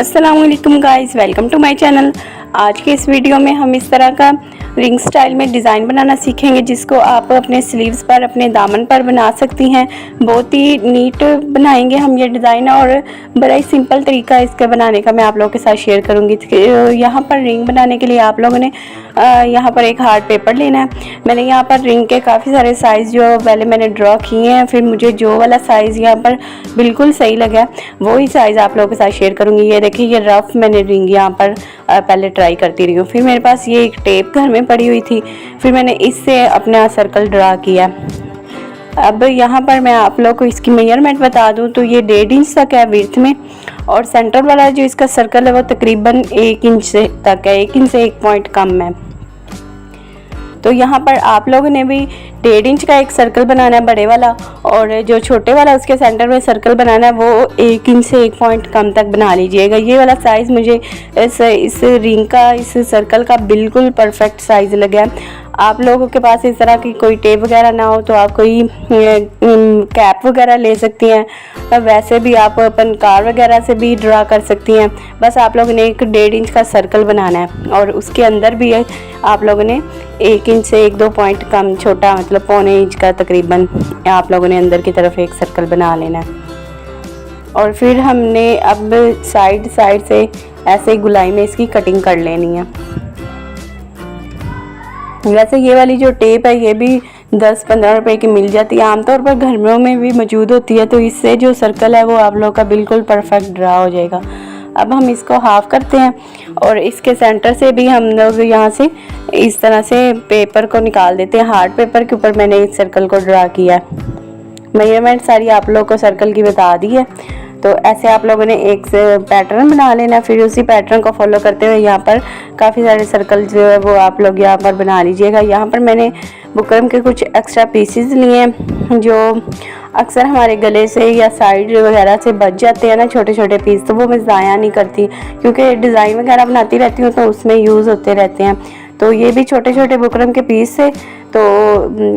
अस्सलाम वालेकुम guys, welcome to my channel. आज के इस वीडियो में हम इस तरह का रिंग स्टाइल में डिज़ाइन बनाना सीखेंगे जिसको आप अपने स्लीव्स पर, अपने दामन पर बना सकती हैं। बहुत ही नीट बनाएंगे हम ये डिज़ाइन और बड़ा ही सिंपल तरीका इसके बनाने का मैं आप लोगों के साथ शेयर करूंगी। यहाँ पर रिंग बनाने के लिए आप लोगों ने यहाँ पर एक हार्ड पेपर लेना है। मैंने यहाँ पर रिंग के काफ़ी सारे साइज़ जो पहले मैंने ड्रॉ किए हैं, फिर मुझे जो वाला साइज़ यहाँ पर बिल्कुल सही लगा वो ही साइज़ आप लोगों के साथ शेयर करूँगी। ये देखिए, ये रफ़ मैंने रिंग यहाँ पर पहले ट्राई करती रही हूँ। फिर मेरे पास ये एक टेप घर में पड़ी हुई थी, फिर मैंने इससे अपना सर्कल ड्रा किया। अब यहाँ पर मैं आप लोग को इसकी मेजरमेंट बता दूँ तो ये 1.5 इंच तक है विड्थ में, और सेंटर वाला जो इसका सर्कल है वो तकरीबन 1 इंच तक है, 1 इंच से 1 पॉइंट कम है। तो यहाँ पर आप लोगों ने भी 1.5 इंच का एक सर्कल बनाना है बड़े वाला, और जो छोटे वाला उसके सेंटर में सर्कल बनाना है वो 1 इंच से 1 पॉइंट कम तक बना लीजिएगा। ये वाला साइज़ मुझे इस रिंग का, इस सर्कल का बिल्कुल परफेक्ट साइज़ लगा है। आप लोगों के पास इस तरह की कोई टेप वगैरह ना हो तो आप कोई कैप वगैरह ले सकती हैं। वैसे भी आप अपन कार वगैरह से भी ड्रा कर सकती हैं। बस आप लोगों ने एक 1.5 इंच का सर्कल बनाना है, और उसके अंदर भी आप लोगों ने 1 इंच से 1-2 पॉइंट कम, छोटा मतलब 1.25 इंच का तकरीबन आप लोगों ने अंदर की तरफ एक सर्कल बना लेना है। और फिर हमने अब साइड से ऐसे गुलाई में इसकी कटिंग कर लेनी है। वैसे ये वाली जो टेप है ये भी 10-15 रुपए की मिल जाती है, आमतौर पर घरों में भी मौजूद होती है। तो इससे जो सर्कल है वो आप लोग का बिल्कुल परफेक्ट ड्रा हो जाएगा। अब हम इसको हाफ करते हैं, और इसके सेंटर से भी हम लोग यहाँ से इस तरह से पेपर को निकाल देते हैं। हार्ड पेपर के ऊपर मैंने इस सर्कल को ड्रा किया है। मेजरमेंट सारी आप लोग को सर्कल की बता दी है। तो ऐसे आप लोगों ने एक पैटर्न बना लेना, फिर उसी पैटर्न को फॉलो करते हुए यहाँ पर काफ़ी सारे सर्कल जो है वो आप लोग यहाँ पर बना लीजिएगा। यहाँ पर मैंने बुकरम के कुछ एक्स्ट्रा पीसेस लिए हैं जो अक्सर हमारे गले से या साइड वगैरह से बच जाते हैं ना, छोटे छोटे पीस, तो वो मैं ज़ाया नहीं करती क्योंकि डिज़ाइन वगैरह बनाती रहती हूँ तो उसमें यूज़ होते रहते हैं। तो ये भी छोटे छोटे बुकरम के पीस थे, तो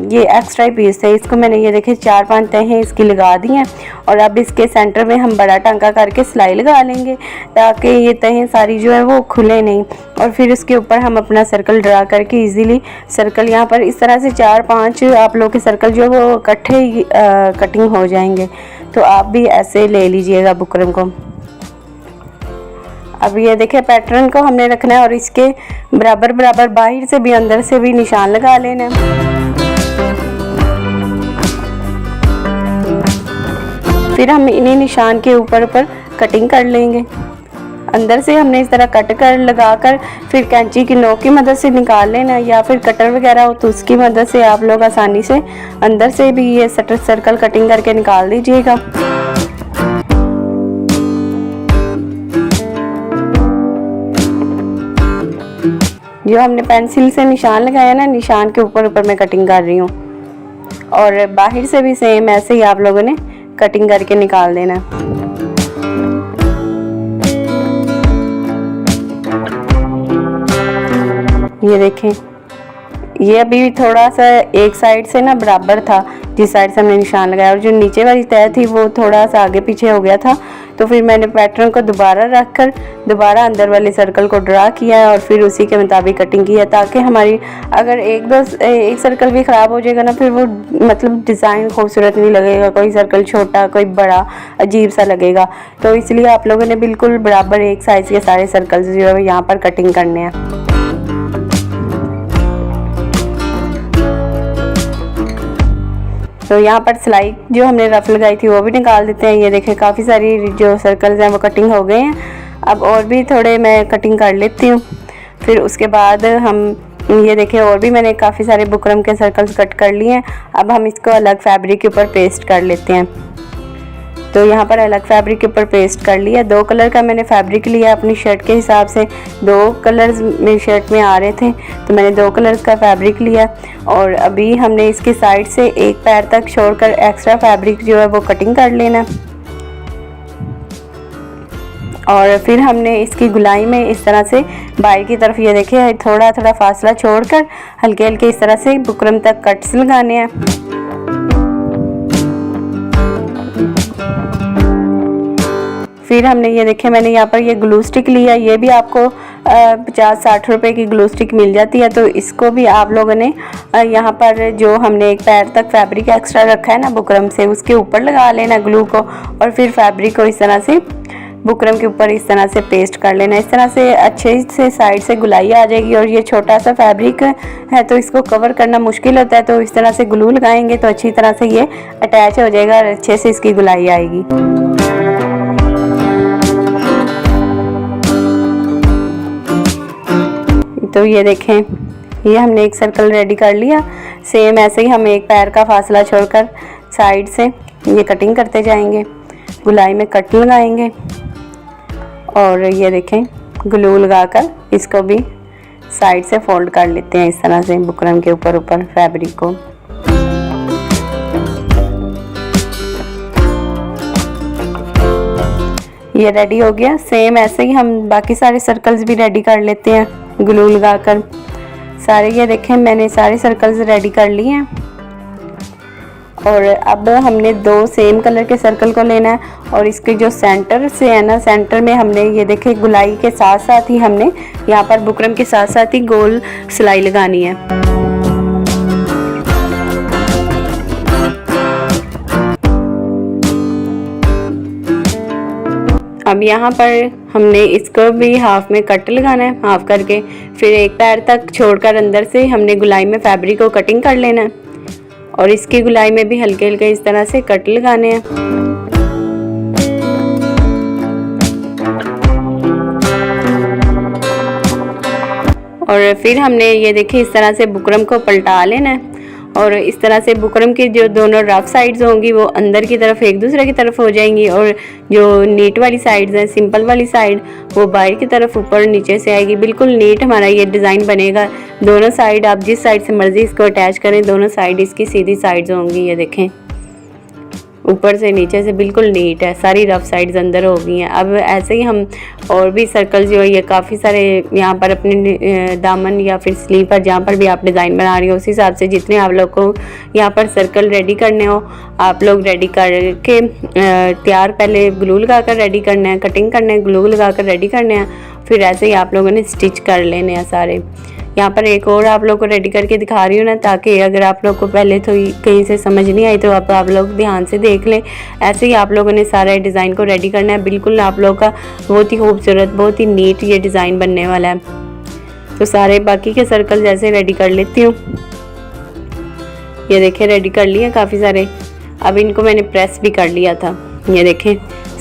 ये एक्स्ट्रा ही पीस थे। इसको मैंने ये देखिए 4-5 तहें इसकी लगा दी हैं, और अब इसके सेंटर में हम बड़ा टांका करके सिलाई लगा लेंगे ताकि ये तहें सारी जो है वो खुले नहीं। और फिर इसके ऊपर हम अपना सर्कल ड्रा करके इजीली सर्कल यहाँ पर इस तरह से 4-5 आप लोग के सर्कल जो है वो इकट्ठे ही कटिंग हो जाएंगे। तो आप भी ऐसे ले लीजिएगा बुकरम को। अब ये देखिए पैटर्न को हमने रखना है, और इसके बराबर बाहर से भी अंदर से भी निशान लगा लेना है। फिर हम इन्हीं निशान के ऊपर कटिंग कर लेंगे। अंदर से हमने इस तरह कट कर लगाकर फिर कैंची की नोक की मदद से निकाल लेना, या फिर कटर वगैरह हो तो उसकी मदद से आप लोग आसानी से अंदर से भी ये सर्कल कटिंग करके निकाल दीजिएगा। जो हमने पेंसिल से निशान लगाया ना, निशान के ऊपर मैं कटिंग कर रही हूँ, और बाहर से भी सेम ऐसे ही आप लोगों ने कटिंग करके निकाल देना। ये देखें, ये अभी थोड़ा सा एक साइड से ना बराबर था जिस साइड से हमने निशान लगाया, और जो नीचे वाली तह थी वो थोड़ा सा आगे पीछे हो गया था। तो फिर मैंने पैटर्न को दोबारा रखकर दोबारा अंदर वाले सर्कल को ड्रा किया है, और फिर उसी के मुताबिक कटिंग की है, ताकि हमारी अगर एक सर्कल भी ख़राब हो जाएगा ना, फिर वो मतलब डिज़ाइन खूबसूरत नहीं लगेगा। कोई सर्कल छोटा, कोई बड़ा, अजीब सा लगेगा। तो इसलिए आप लोगों ने बिल्कुल बराबर एक साइज़ के सारे सर्कल्स जो है यहाँ पर कटिंग करने हैं। तो यहाँ पर सिलाई जो हमने रफ लगाई थी वो भी निकाल देते हैं। ये देखें काफ़ी सारी जो सर्कल्स हैं वो कटिंग हो गए हैं। अब और भी थोड़े मैं कटिंग कर लेती हूँ। फिर उसके बाद हम ये देखें और भी मैंने काफ़ी सारे बुकरम के सर्कल्स कट कर लिए हैं। अब हम इसको अलग फैब्रिक के ऊपर पेस्ट कर लेते हैं। तो यहाँ पर अलग फैब्रिक के ऊपर पेस्ट कर लिया। 2 कलर का मैंने फैब्रिक लिया अपनी शर्ट के हिसाब से। 2 कलर्स मेरी शर्ट में आ रहे थे तो मैंने 2 कलर्स का फैब्रिक लिया, और अभी हमने इसकी साइड से एक पैर तक छोड़कर एक्स्ट्रा फैब्रिक जो है वो कटिंग कर लेना। और फिर हमने इसकी गुलाई में इस तरह से बाहर की तरफ ये देखिए थोड़ा थोड़ा फासला छोड़कर हल्के हल्के इस तरह से बुकरम तक कट्स लगाने हैं। फिर हमने ये देखे, मैंने यहाँ पर ये ग्लू स्टिक लिया, ये भी आपको 50-60 रुपए की ग्लू स्टिक मिल जाती है। तो इसको भी आप लोगों ने यहाँ पर जो हमने एक पैर तक फैब्रिक एक्स्ट्रा रखा है ना बुकरम से, उसके ऊपर लगा लेना ग्लू को, और फिर फैब्रिक को इस तरह से बुकरम के ऊपर इस तरह से पेस्ट कर लेना। इस तरह से अच्छे से साइड से गुलाई आ जाएगी। और ये छोटा सा फैब्रिक है तो इसको कवर करना मुश्किल होता है, तो इस तरह से ग्लू लगाएंगे तो अच्छी तरह से ये अटैच हो जाएगा और अच्छे से इसकी गुलाई आएगी। तो ये देखें, ये हमने एक सर्कल रेडी कर लिया। सेम ऐसे ही हम एक पैर का फासला छोड़कर साइड से ये कटिंग करते जाएंगे, गुलाई में कट लगाएंगे और ये देखें ग्लू लगाकर इसको भी साइड से फोल्ड कर लेते हैं इस तरह से बुकरम के ऊपर फैब्रिक को। ये रेडी हो गया। सेम ऐसे ही हम बाकी सारे सर्कल्स भी रेडी कर लेते हैं ग्लू लगाकर सारे। ये देखें मैंने सारे सर्कल्स रेडी कर लिए हैं और अब हमने 2 सेम कलर के सर्कल को लेना है और इसके जो सेंटर से है ना, सेंटर में हमने ये देखे गुलाई के साथ साथ ही हमने यहाँ पर बुकरम के साथ साथ ही गोल सिलाई लगानी है। अब यहाँ पर हमने इसको भी हाफ में कट लगाना है, हाफ करके फिर एक पैर तक छोड़कर अंदर से हमने गुलाई में फैब्रिक को कटिंग कर लेना है और इसकी गुलाई में भी हल्के हल्के इस तरह से कट लगाने हैं। और फिर हमने ये देखिए इस तरह से बुकरम को पलटा लेना है और इस तरह से बुकरम की जो दोनों रफ साइड्स होंगी वो अंदर की तरफ एक दूसरे की तरफ हो जाएंगी और जो नीट वाली साइड्स हैं, सिंपल वाली साइड, वो बाहर की तरफ ऊपर नीचे से आएगी। बिल्कुल नीट हमारा ये डिज़ाइन बनेगा। दोनों साइड आप जिस साइड से मर्जी इसको अटैच करें, दोनों साइड इसकी सीधी साइड्स होंगी। ये देखें ऊपर से नीचे से बिल्कुल नीट है, सारी रफ साइड्स अंदर हो गई हैं। अब ऐसे ही हम और भी सर्कल जो है ये काफ़ी सारे यहाँ पर अपने दामन या फिर स्लीव पर जहाँ पर भी आप डिज़ाइन बना रही हो उस हिसाब से जितने आप लोग को यहाँ पर सर्कल रेडी करने हो आप लोग रेडी करके तैयार, पहले ग्लू लगा कर रेडी करना है, कटिंग करना है, ग्लू लगा कर रेडी करना है, फिर ऐसे ही आप लोगों ने स्टिच कर लेने हैं सारे। यहाँ पर एक और आप लोग को रेडी करके दिखा रही हूँ ना, ताकि अगर आप लोग को पहले तो कहीं से समझ नहीं आई तो आप लोग ध्यान से देख लें। ऐसे ही आप लोगों ने सारा डिज़ाइन को रेडी करना है। बिल्कुल आप लोग का बहुत ही खूबसूरत, बहुत ही नीट ये डिज़ाइन बनने वाला है। तो सारे बाकी के सर्कल जैसे रेडी कर लेती हूँ। ये देखें रेडी कर लिए काफ़ी सारे। अब इनको मैंने प्रेस भी कर लिया था। ये देखें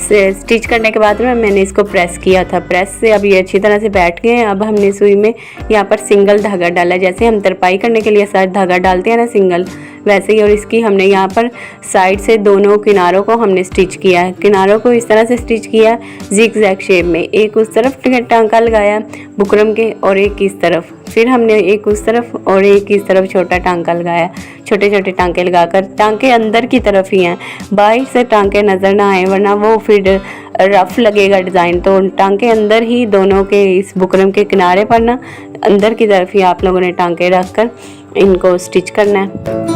स्टिच करने के बाद में मैंने इसको प्रेस किया था, प्रेस से अब ये अच्छी तरह से बैठ गए हैं। अब हमने सुई में यहाँ पर सिंगल धागा डाला, जैसे हम तरपाई करने के लिए साथ धागा डालते हैं ना सिंगल, वैसे ही। और इसकी हमने यहाँ पर साइड से दोनों किनारों को हमने स्टिच किया है। किनारों को इस तरह से स्टिच किया जिग-जैग शेप में, एक उस तरफ टांका लगाया बुकरम के और एक इस तरफ, फिर हमने एक उस तरफ और एक इस तरफ छोटा टांका लगाया। छोटे छोटे टांके लगाकर, टांके अंदर की तरफ ही हैं, बाहर से टांके नज़र ना आए वरना वो फिर रफ लगेगा डिज़ाइन। तो टांके अंदर ही दोनों के इस बुकरम के किनारे पर ना अंदर की तरफ ही आप लोगों ने टांके रखकर इनको स्टिच करना है।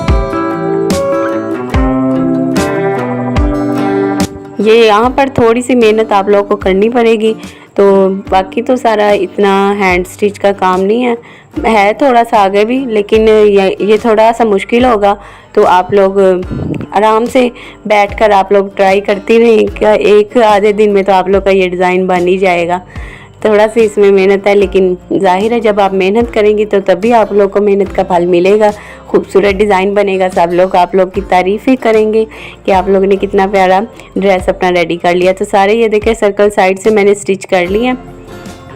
ये यहाँ पर थोड़ी सी मेहनत आप लोगों को करनी पड़ेगी, तो बाकी तो सारा इतना हैंड स्टिच का काम नहीं है थोड़ा सा आगे भी, लेकिन ये थोड़ा सा मुश्किल होगा। तो आप लोग आराम से बैठकर आप लोग ट्राई करती रहिए, क्या एक आधे दिन में तो आप लोग का ये डिज़ाइन बन ही जाएगा। थोड़ा सी इसमें मेहनत है, लेकिन जाहिर है जब आप मेहनत करेंगी तो तभी आप लोग को मेहनत का फल मिलेगा, खूबसूरत डिज़ाइन बनेगा। सब लोग आप लोग की तारीफ़ ही करेंगे कि आप लोगों ने कितना प्यारा ड्रेस अपना रेडी कर लिया। तो सारे ये देखें सर्कल साइड से मैंने स्टिच कर लिए।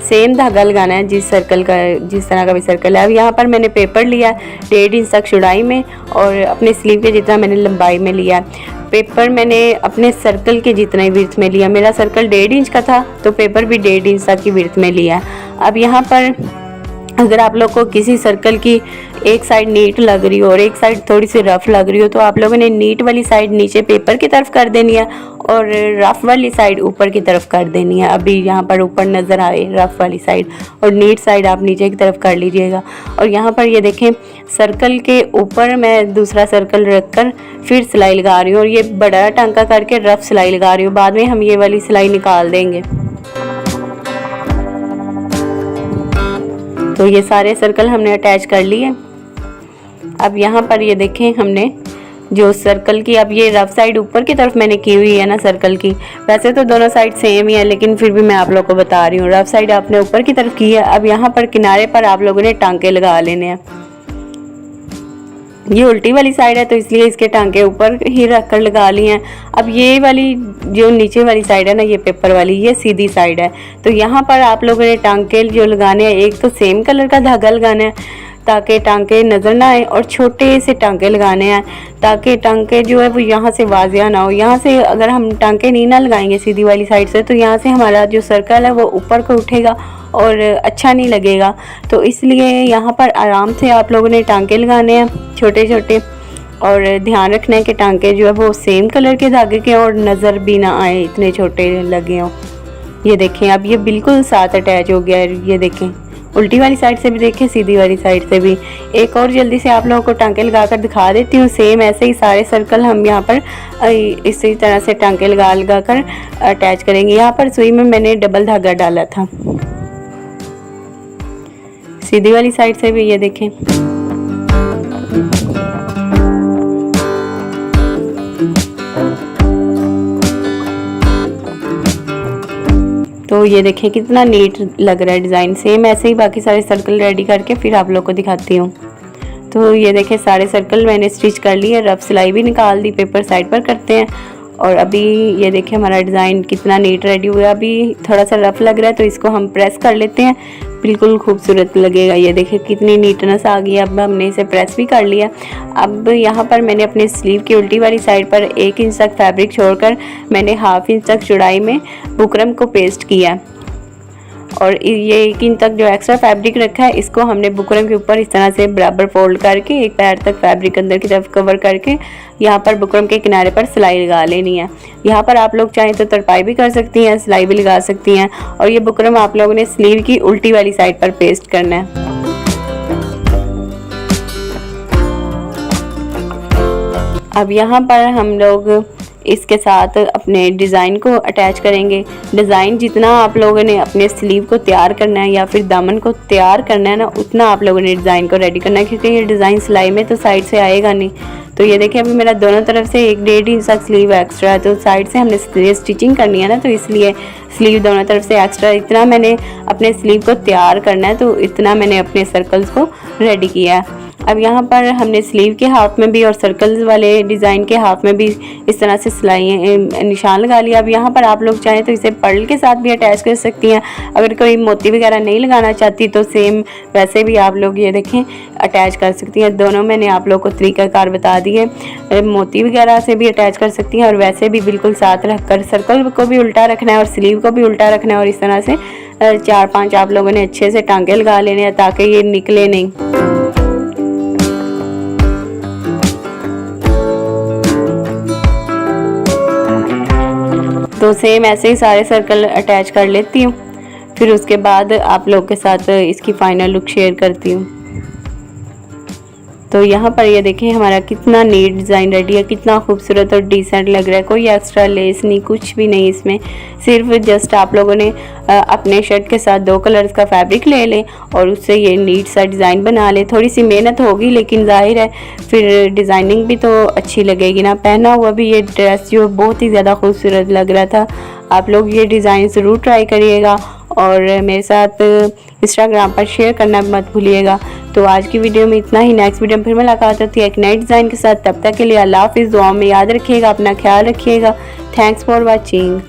सेम धागा लगाना है जिस तरह का भी सर्कल है। अब यहाँ पर मैंने पेपर लिया 1.5 इंच तक चौड़ाई में और अपने स्लीव के जितना मैंने लंबाई में लिया। पेपर मैंने अपने सर्कल के जितना ही विड्थ में लिया। मेरा सर्कल 1.5 इंच का था तो पेपर भी 1.5 इंच तक की विड्थ में लिया। अब यहाँ पर अगर आप लोग को किसी सर्कल की एक साइड नीट लग रही हो और एक साइड थोड़ी सी रफ़ लग रही हो तो आप लोगों ने नीट वाली साइड नीचे पेपर की तरफ कर देनी है और रफ़ वाली साइड ऊपर की तरफ कर देनी है। अभी यहाँ पर ऊपर नज़र आए रफ़ वाली साइड और नीट साइड आप नीचे की तरफ कर लीजिएगा। और यहाँ पर ये देखें सर्कल के ऊपर मैं दूसरा सर्कल रख कर फिर सिलाई लगा रही हूँ और ये बड़ा टांका करके रफ़ सिलाई लगा रही हूँ। बाद में हम ये वाली सिलाई निकाल देंगे। तो ये सारे सर्कल हमने अटैच कर लिए। अब यहाँ पर ये देखें हमने जो सर्कल की, अब ये रफ साइड ऊपर की तरफ मैंने की हुई है ना सर्कल की, वैसे तो दोनों साइड सेम ही है लेकिन फिर भी मैं आप लोगों को बता रही हूँ रफ साइड आपने ऊपर की तरफ की है। अब यहाँ पर किनारे पर आप लोगों ने टांके लगा लेने हैं। ये उल्टी वाली साइड है तो इसलिए इसके टांके ऊपर ही रख कर लगा लिए हैं। अब ये वाली जो नीचे वाली साइड है ना, ये पेपर वाली, ये सीधी साइड है। तो यहाँ पर आप लोगों ने टांके जो लगाने हैं, एक तो सेम कलर का धागा लगाना है ताकि टांके नज़र ना आए और छोटे से टांके लगाने हैं ताकि टांके जो है वो यहाँ से वाजिया ना हो। यहाँ से अगर हम टांके नहीं ना लगाएंगे सीधी वाली साइड से तो यहाँ से हमारा जो सर्कल है वो ऊपर को उठेगा और अच्छा नहीं लगेगा। तो इसलिए यहाँ पर आराम से आप लोगों ने टांके लगाने हैं छोटे छोटे और ध्यान रखना है कि टांके जो है वो सेम कलर के धागे के और नज़र भी ना आए इतने छोटे लगे हों। ये देखें अब ये बिल्कुल साथ अटैच हो गया है। ये देखें उल्टी वाली साइड से भी देखें, सीधी वाली साइड से भी। एक और जल्दी से आप लोगों को टांके लगा कर दिखा देती हूँ। सेम ऐसे ही सारे सर्कल हम यहाँ पर इसी तरह से टांके लगा कर अटैच करेंगे। यहाँ पर सुई में मैंने डबल धागा डाला था। सीधी वाली साइड से भी ये देखें। तो ये देखें कितना नीट लग रहा है डिज़ाइन। सेम ऐसे ही बाकी सारे सर्कल रेडी करके फिर आप लोग को दिखाती हूँ। तो ये देखें सारे सर्कल मैंने स्टिच कर लिए, रफ सिलाई भी निकाल दी, पेपर साइड पर करते हैं। और अभी ये देखें हमारा डिज़ाइन कितना नीट रेडी हुआ। अभी थोड़ा सा रफ लग रहा है तो इसको हम प्रेस कर लेते हैं, बिल्कुल खूबसूरत लगेगा। ये देखिए कितनी नीटनेस आ गई। अब हमने इसे प्रेस भी कर लिया। अब यहाँ पर मैंने अपने स्लीव की उल्टी वाली साइड पर 1 इंच तक फैब्रिक छोड़कर मैंने 1/2 इंच तक चौड़ाई में बुकरम को पेस्ट किया और ये 1 इंच तक जो एक्स्ट्रा फैब्रिक रखा है इसको हमने बुकरम के ऊपर इस तरह से बराबर फोल्ड करके एक पैर तक फैब्रिक अंदर की तरफ कवर करके यहाँ पर बुकरम के किनारे पर सिलाई लगा लेनी है। यहाँ पर आप लोग चाहें तो तरपाई भी कर सकती हैं, सिलाई भी लगा सकती हैं। और ये बुकरम आप लोगों ने स्लीव की उल्टी वाली साइड पर पेस्ट करना है। अब यहाँ पर हम लोग इसके साथ अपने डिज़ाइन को अटैच करेंगे। डिज़ाइन जितना आप लोगों ने अपने स्लीव को तैयार करना है या फिर दामन को तैयार करना है ना, उतना आप लोगों ने डिज़ाइन को रेडी करना है क्योंकि ये डिज़ाइन सिलाई में तो साइड से आएगा नहीं। तो ये देखिए अभी मेरा दोनों तरफ से 1-1.5 इंच तक स्लीव एक्स्ट्रा है तो साइड से हमने स्टिचिंग करनी है ना, तो इसलिए स्लीव दोनों तरफ से एक्स्ट्रा इतना मैंने अपने स्लीव को तैयार करना है, तो इतना मैंने अपने सर्कल्स को रेडी किया है। अब यहाँ पर हमने स्लीव के हाफ में भी और सर्कल्स वाले डिज़ाइन के हाफ में भी इस तरह से सिलाई निशान लगा लिया। अब यहाँ पर आप लोग चाहें तो इसे पर्ल के साथ भी अटैच कर सकती हैं। अगर कोई मोती वगैरह नहीं लगाना चाहती तो सेम वैसे भी आप लोग ये देखें अटैच कर सकती हैं। दोनों मैंने आप लोग को तरीकाकार बता दिए। मोती वगैरह से भी अटैच कर सकती हैं और वैसे भी बिल्कुल साथ रख कर सर्कल को भी उल्टा रखना है और स्लीव को भी उल्टा रखना है और इस तरह से 4-5 आप लोगों ने अच्छे से टांके लगा लेने हैं ताकि ये निकले नहीं। तो सेम ऐसे ही सारे सर्कल अटैच कर लेती हूँ, फिर उसके बाद आप लोग के साथ इसकी फाइनल लुक शेयर करती हूँ। तो यहाँ पर ये देखें हमारा कितना नीट डिज़ाइन रेडी है, कितना खूबसूरत और डिसेंट लग रहा है। कोई एक्स्ट्रा लेस नहीं, कुछ भी नहीं इसमें, सिर्फ जस्ट आप लोगों ने अपने शर्ट के साथ 2 कलर्स का फैब्रिक ले लें और उससे ये नीट सा डिज़ाइन बना ले। थोड़ी सी मेहनत होगी लेकिन जाहिर है फिर डिज़ाइनिंग भी तो अच्छी लगेगी ना। पहना हुआ भी ये ड्रेस जो बहुत ही ज़्यादा खूबसूरत लग रहा था। आप लोग ये डिज़ाइन ज़रूर ट्राई करिएगा और मेरे साथ इंस्टाग्राम पर शेयर करना मत भूलिएगा। तो आज की वीडियो में इतना ही। नेक्स्ट वीडियो में फिर मुलाकात होती है एक नए डिज़ाइन के साथ। तब तक के लिए अल्लाह हाफिज़। दुआ में याद रखिएगा, अपना ख्याल रखिएगा। Thanks for watching.